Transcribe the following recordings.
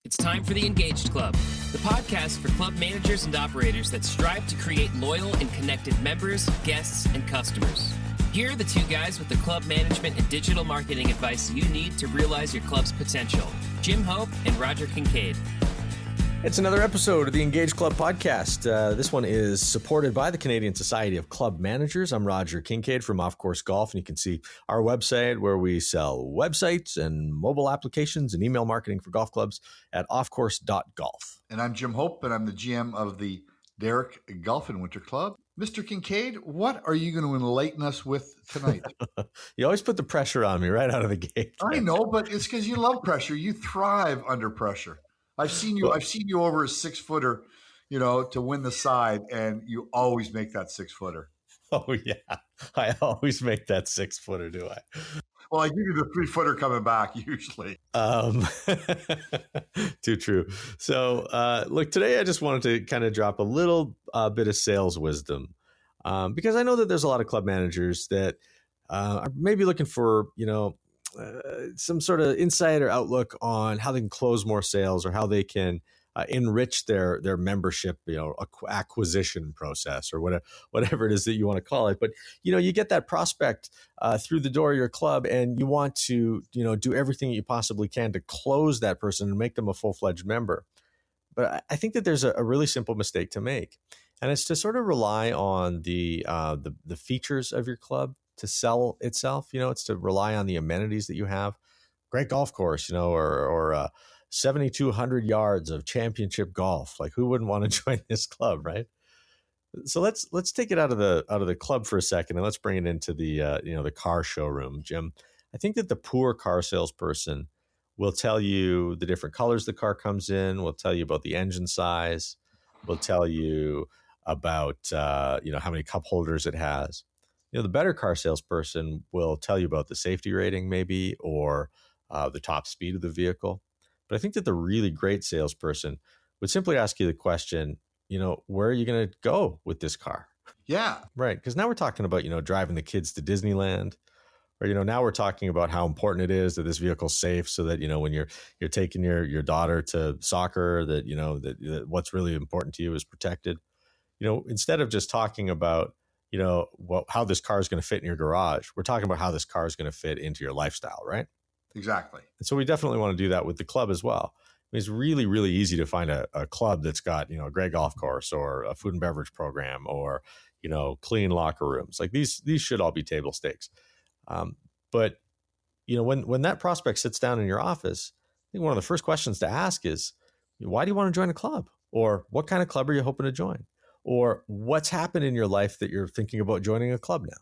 It's time for the Engaged Club, the podcast for club managers and operators that strive to create loyal and connected members, guests, and customers. Here are the two guys with the club management and digital marketing advice you need to realize your club's potential. Jim Hope and Roger Kincaid. It's another episode of the Engaged Club podcast. This one is supported by the Canadian Society of Club Managers. I'm Roger Kincaid from Off Course Golf, and you can see our website where we sell websites and mobile applications and email marketing for golf clubs at offcourse.golf. And I'm Jim Hope, and I'm the GM of the Derrick Golf and Winter Club. Mr. Kincaid, what are you going to enlighten us with tonight? You always put the pressure on me right out of the gate. I know, but it's because you love pressure. You thrive under pressure. I've seen you over a 6-footer, to win the side, and you always make that 6-footer. Oh yeah, I always make that 6-footer, do I? Well, I give you the 3-footer coming back usually. Too true. So, look, today I just wanted to kind of drop a little bit of sales wisdom because I know that there's a lot of club managers that are maybe looking for, some sort of insight or outlook on how they can close more sales or how they can enrich their membership, acquisition process or whatever it is that you want to call it. But, you get that prospect through the door of your club and you want to, do everything you possibly can to close that person and make them a full-fledged member. But I think that there's a really simple mistake to make. And it's to sort of rely on the features of your club to sell itself. It's to rely on the amenities that you have. Great golf course, or 7,200 yards of championship golf. Like, who wouldn't want to join this club, right? So let's take it out of the club for a second and let's bring it into the the car showroom, Jim. I think that the poor car salesperson will tell you the different colors the car comes in, will tell you about the engine size, will tell you about how many cup holders it has. The better car salesperson will tell you about the safety rating maybe, or the top speed of the vehicle. But I think that the really great salesperson would simply ask you the question, where are you going to go with this car? Yeah. Right. Because now we're talking about, driving the kids to Disneyland, or, now we're talking about how important it is that this vehicle's safe so that, when you're taking your daughter to soccer, that, that what's really important to you is protected. Instead of just talking about, how this car is going to fit in your garage, we're talking about how this car is going to fit into your lifestyle, right? Exactly. And so we definitely want to do that with the club as well. It's really, really easy to find a club that's got, a great golf course or a food and beverage program or, clean locker rooms. Like these should all be table stakes. But, when that prospect sits down in your office, I think one of the first questions to ask is, why do you want to join a club? Or what kind of club are you hoping to join? Or what's happened in your life that you're thinking about joining a club now?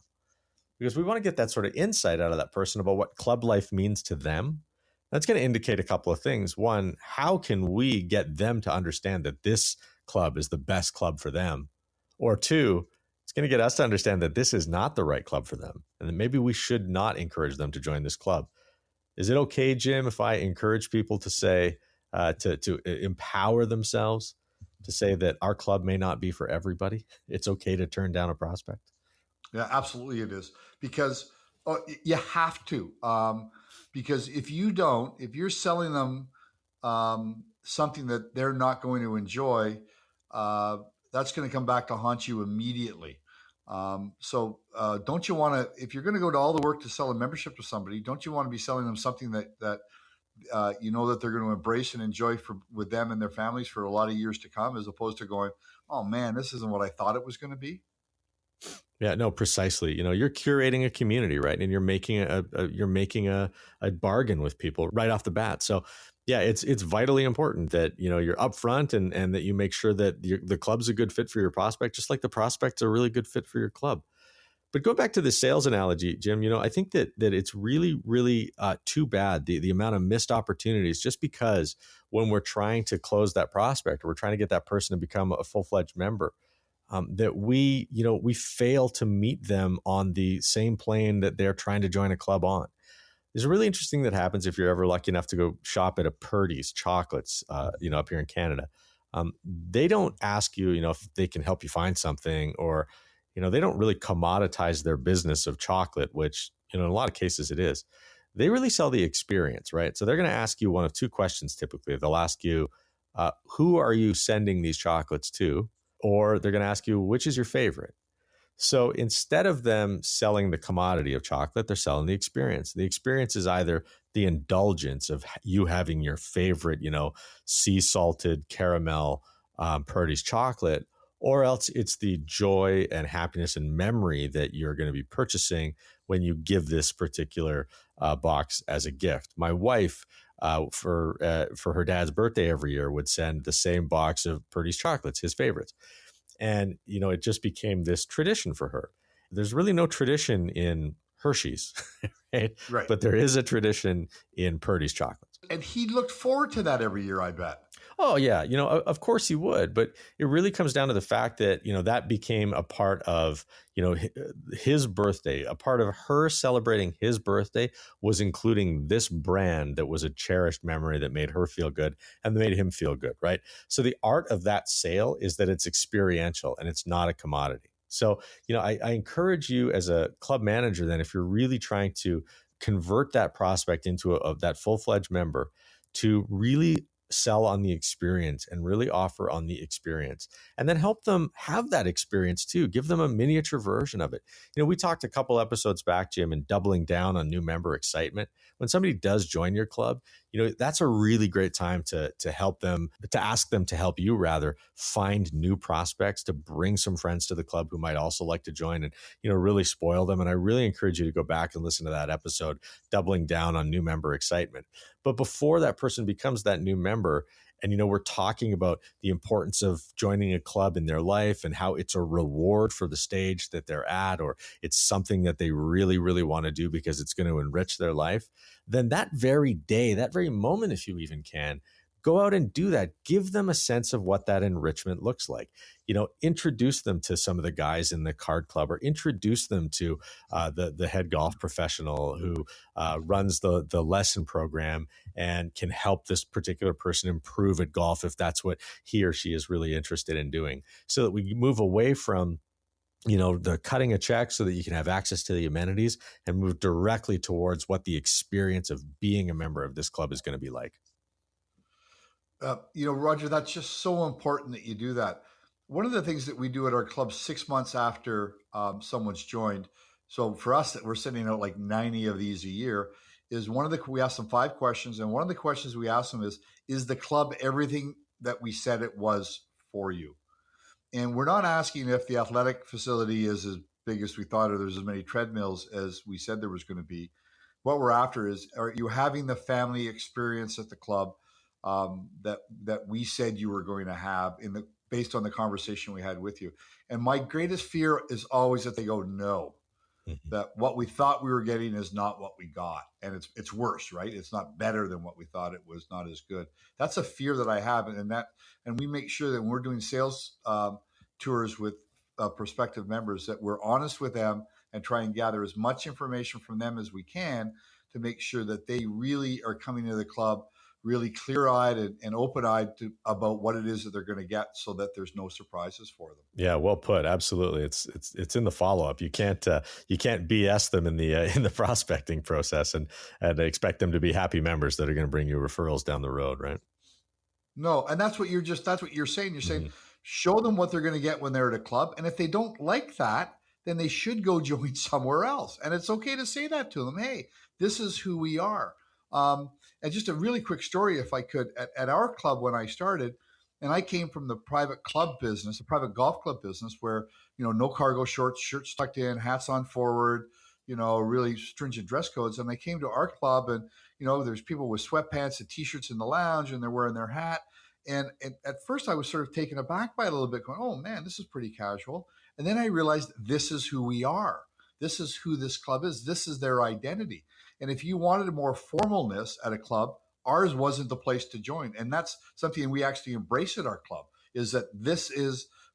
Because we want to get that sort of insight out of that person about what club life means to them. That's going to indicate a couple of things. One, how can we get them to understand that this club is the best club for them? Or two, it's going to get us to understand that this is not the right club for them and that maybe we should not encourage them to join this club. Is it okay, Jim, if I encourage people to say, to empower themselves, to say that our club may not be for everybody? It's okay to turn down a prospect? Yeah, absolutely it is. Because you have to. Because if you're selling them something that they're not going to enjoy, that's going to come back to haunt you immediately. So don't you want to, if you're going to go to all the work to sell a membership to somebody, don't you want to be selling them something that that they're going to embrace and enjoy with them and their families for a lot of years to come, as opposed to going, oh man, this isn't what I thought it was going to be. Yeah, no, precisely. You're curating a community, right? And you're making a bargain with people right off the bat. So yeah, it's vitally important that, you're upfront and that you make sure that the club's a good fit for your prospect, just like the prospect's a really good fit for your club. But go back to the sales analogy, Jim, I think that it's really, really too bad, the amount of missed opportunities, just because when we're trying to close that prospect or we're trying to get that person to become a full-fledged member, that we fail to meet them on the same plane that they're trying to join a club on. There's a really interesting that happens if you're ever lucky enough to go shop at a Purdy's Chocolates, up here in Canada. They don't ask you, if they can help you find something, or, they don't really commoditize their business of chocolate, which, in a lot of cases it is. they really sell the experience, right? So they're going to ask you one of two questions typically. They'll ask you, who are you sending these chocolates to? Or they're going to ask you, which is your favorite? So instead of them selling the commodity of chocolate, they're selling the experience. The experience is either the indulgence of you having your favorite, sea salted caramel Purdy's chocolate, or else it's the joy and happiness and memory that you're going to be purchasing when you give this particular box as a gift. My wife, for her dad's birthday every year, would send the same box of Purdy's chocolates, his favorites. And, it just became this tradition for her. There's really no tradition in Hershey's, right? Right. But there is a tradition in Purdy's chocolates. And he looked forward to that every year, I bet. Oh, yeah. Of course he would. But it really comes down to the fact that, that became a part of, his birthday. A part of her celebrating his birthday was including this brand that was a cherished memory that made her feel good and made him feel good, right? So the art of that sale is that it's experiential and it's not a commodity. So, I encourage you as a club manager, then, if you're really trying to convert that prospect into that full-fledged member, to really sell on the experience and really offer on the experience, and then help them have that experience too. Give them a miniature version of it. We talked a couple episodes back, Jim, in doubling down on new member excitement. When somebody does join your club, that's a really great time to help them, to ask them to help you rather find new prospects, to bring some friends to the club who might also like to join, and really spoil them. And I really encourage you to go back and listen to that episode, doubling down on new member excitement. But before that person becomes that new member, and we're talking about the importance of joining a club in their life and how it's a reward for the stage that they're at, or it's something that they really, really want to do because it's going to enrich their life, then that very day, that very moment, if you even can, go out and do that. Give them a sense of what that enrichment looks like. Introduce them to some of the guys in the card club, or introduce them to the head golf professional who runs the lesson program and can help this particular person improve at golf if that's what he or she is really interested in doing, so that we move away from the cutting a check so that you can have access to the amenities, and move directly towards what the experience of being a member of this club is going to be like. Roger, that's just so important that you do that. One of the things that we do at our club 6 months after someone's joined, so for us that we're sending out like 90 of these a year, is we ask them 5 questions. And one of the questions we ask them is the club everything that we said it was for you? And we're not asking if the athletic facility is as big as we thought, or there's as many treadmills as we said there was going to be. What we're after is, are you having the family experience at the club that we said you were going to have based on the conversation we had with you? And my greatest fear is always that they go, no, that what we thought we were getting is not what we got. And it's worse, right? It's not better than what we thought. It was not as good. That's a fear that I have. And we make sure that when we're doing sales tours with prospective members, that we're honest with them and try and gather as much information from them as we can to make sure that they really are coming to the club really clear-eyed and open-eyed about what it is that they're going to get, so that there's no surprises for them. Yeah, well put. Absolutely, it's in the follow-up. You can't BS them in the prospecting process and expect them to be happy members that are going to bring you referrals down the road, right? No, and that's what you're saying. You're saying show them what they're going to get when they're at a club, and if they don't like that, then they should go join somewhere else. And it's okay to say that to them. Hey, this is who we are. And just a really quick story, if I could, at our club when I started, and I came from the private club business, the private golf club business, where, no cargo shorts, shirts tucked in, hats on forward, really stringent dress codes. And I came to our club, and, there's people with sweatpants and T-shirts in the lounge, and they're wearing their hat. And at first I was sort of taken aback by it a little bit, going, oh man, this is pretty casual. And then I realized this is who we are. This is who this club is. This is their identity. And if you wanted a more formalness at a club, ours wasn't the place to join. And that's something we actually embrace at our club, is that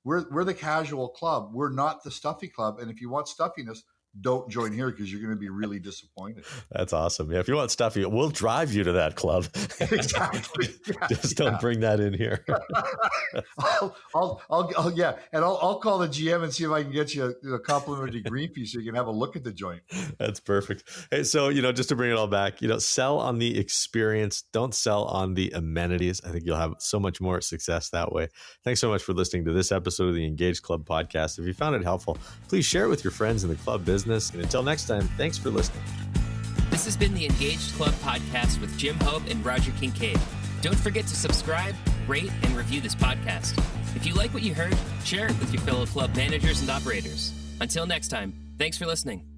we're the casual club. We're not the stuffy club. And if you want stuffiness, don't join here because you're going to be really disappointed. That's awesome. Yeah, if you want stuff, we'll drive you to that club. Exactly. Just don't bring that in here. I'll call the GM and see if I can get you a complimentary green fee so you can have a look at the joint. That's perfect. Hey, so, just to bring it all back, sell on the experience. Don't sell on the amenities. I think you'll have so much more success that way. Thanks so much for listening to this episode of the Engaged Club podcast. If you found it helpful, please share it with your friends in the club business. And until next time, thanks for listening. This has been the Engaged Club podcast with Jim Hope and Roger Kincaid. Don't forget to subscribe, rate, and review this podcast. If you like what you heard, share it with your fellow club managers and operators. Until next time, thanks for listening.